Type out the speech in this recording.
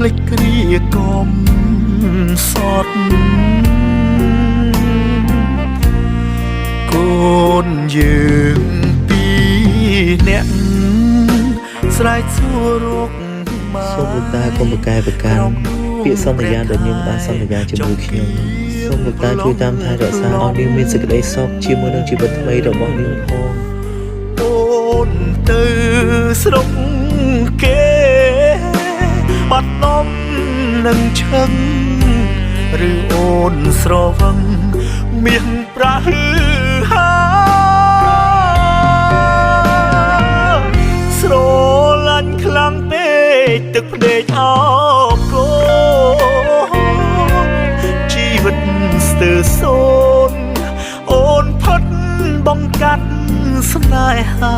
ភ្លេចគ្រាកុំសត់កូនយើងពីរនាក់ស្រែកសួររកសូមលោកតាកុំប្រកែប្រកាន់ពាក្យសន្យាដែលនាងបានសន្យាជាមួយខ្ញុំសូមលោកតាជួយតាមថែរក្សាឲ្យនាងមានសេចក្តីសុខជាមួយនឹងជីវិតថ្មីរបស់នាងផងអូនទៅស្រុកគេបាត់នំនឹងឈឹងឬអូនស្រវឹងមានប្រហឺហាស្រឡាញ់ខ្លាំងពេកទឹកភ្នែកអោបកូនជីវិតស្ទើរសូន្យអូនផុតបង្កាត់ស្នេហា